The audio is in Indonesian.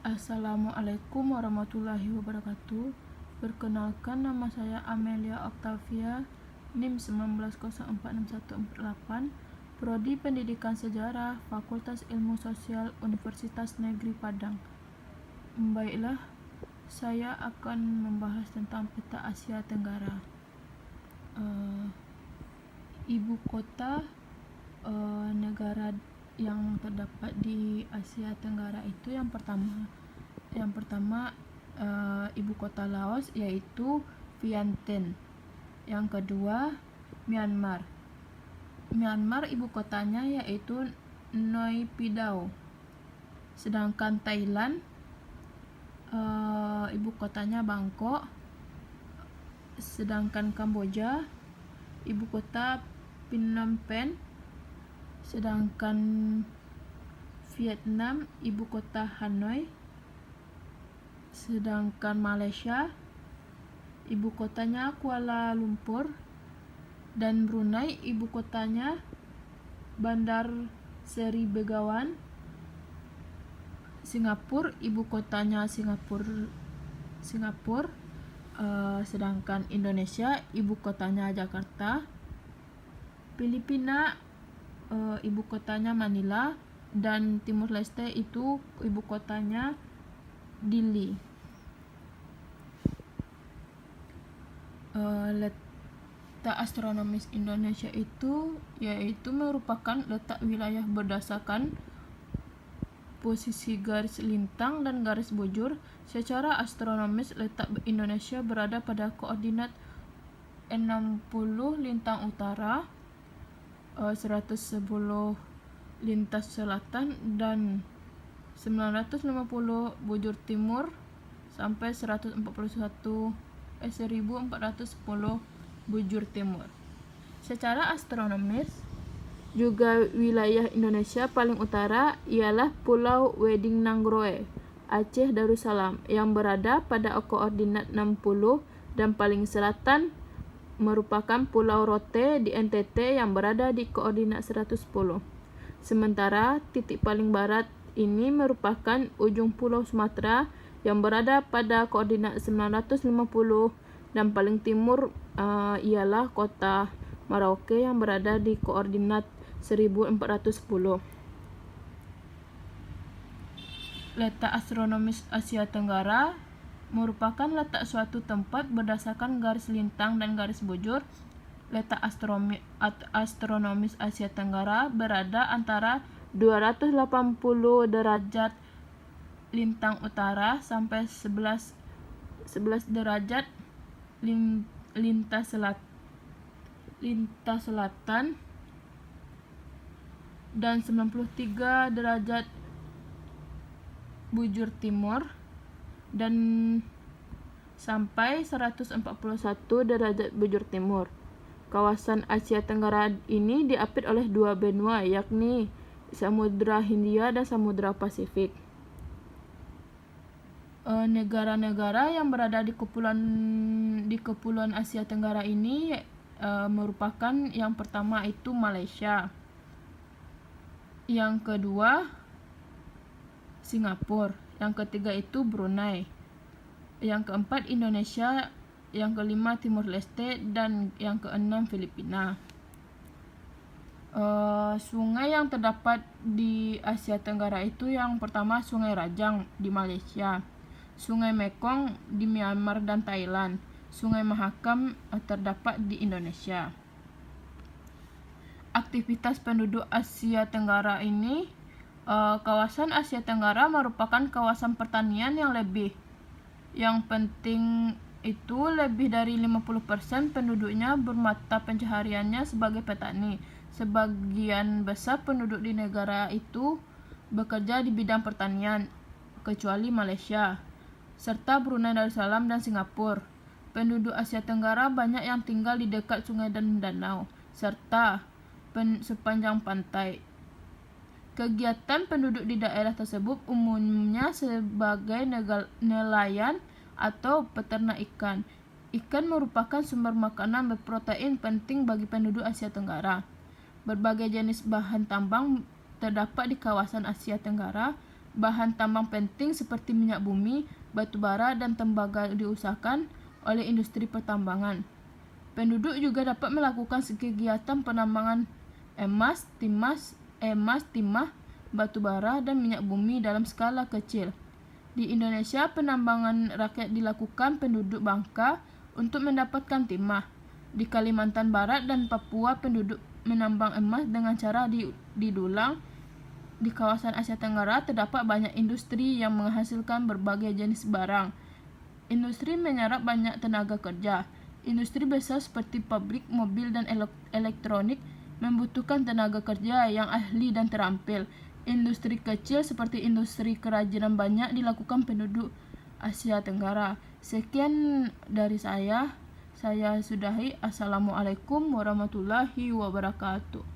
Assalamualaikum warahmatullahi wabarakatuh. Perkenalkan, nama saya Amelia Octavia, NIM 19046148, Prodi Pendidikan Sejarah, Fakultas Ilmu Sosial, Universitas Negeri Padang. Baiklah, saya akan membahas tentang peta Asia Tenggara. Ibu kota negara yang terdapat di Asia Tenggara itu yang pertama ibu kota Laos yaitu Vientiane. Yang kedua Myanmar. Ibu kotanya yaitu Nay Pyi Taw. Sedangkan Thailand ibu kotanya Bangkok. Sedangkan Kamboja ibu kota Phnom Penh. Sedangkan Vietnam ibu kota Hanoi. Sedangkan Malaysia ibu kotanya Kuala Lumpur. Dan Brunei ibu kotanya Bandar Seri Begawan. Singapura ibu kotanya Singapura. Sedangkan Indonesia ibu kotanya Jakarta. Filipina ibu kotanya Manila, dan Timur Leste itu ibu kotanya Dili. Letak astronomis Indonesia itu yaitu merupakan letak wilayah berdasarkan posisi garis lintang dan garis bujur. Secara astronomis, letak Indonesia berada pada koordinat 60 lintang utara, 110 lintas selatan, dan 950 bujur timur sampai 1410 bujur timur. Secara astronomis juga wilayah Indonesia paling utara ialah Pulau Weding Nangroe, Aceh Darussalam, yang berada pada koordinat 60, dan paling selatan merupakan Pulau Rote di NTT yang berada di koordinat 110. Sementara titik paling barat ini merupakan ujung Pulau Sumatera yang berada pada koordinat 950, dan paling timur ialah kota Merauke yang berada di koordinat 1410. Letak astronomis Asia Tenggara merupakan letak suatu tempat berdasarkan garis lintang dan garis bujur. Letak astronomis Asia Tenggara berada antara 280 derajat lintang utara sampai 11 derajat lintas selatan, dan 93 derajat bujur timur, dan sampai 141 derajat bujur timur. Kawasan Asia Tenggara ini diapit oleh dua benua, yakni Samudra Hindia dan Samudra Pasifik. Negara-negara yang berada di kepulauan Asia Tenggara ini merupakan yang pertama itu Malaysia, yang kedua Singapura, yang ketiga itu Brunei, yang keempat Indonesia, yang kelima Timur Leste, dan yang keenam Filipina. Sungai yang terdapat di Asia Tenggara itu yang pertama Sungai Rajang di Malaysia, Sungai Mekong di Myanmar dan Thailand, Sungai Mahakam terdapat di Indonesia. Aktivitas penduduk Asia Tenggara ini, kawasan Asia Tenggara merupakan kawasan pertanian yang penting itu lebih dari 50% penduduknya bermata pencahariannya sebagai petani. Sebagian besar penduduk di negara itu bekerja di bidang pertanian, kecuali Malaysia, serta Brunei Darussalam dan Singapura. Penduduk Asia Tenggara banyak yang tinggal di dekat sungai dan danau, serta sepanjang pantai. Kegiatan penduduk di daerah tersebut umumnya sebagai nelayan atau peternak ikan. Ikan merupakan sumber makanan berprotein penting bagi penduduk Asia Tenggara. Berbagai jenis bahan tambang terdapat di kawasan Asia Tenggara, Bahan tambang penting seperti minyak bumi, batu bara, dan tembaga diusahakan oleh industri pertambangan. Penduduk juga dapat melakukan kegiatan penambangan emas, timah, batu bara, dan minyak bumi dalam skala kecil. Di Indonesia, penambangan rakyat dilakukan penduduk Bangka untuk mendapatkan timah. Di Kalimantan Barat dan Papua, penduduk menambang emas dengan cara didulang. Di kawasan Asia Tenggara terdapat banyak industri yang menghasilkan berbagai jenis barang. Industri menyerap banyak tenaga kerja. Industri besar seperti pabrik mobil dan elektronik membutuhkan tenaga kerja yang ahli dan terampil. Industri kecil seperti industri kerajinan banyak dilakukan penduduk Asia Tenggara. Sekian dari saya sudahi. Assalamualaikum warahmatullahi wabarakatuh.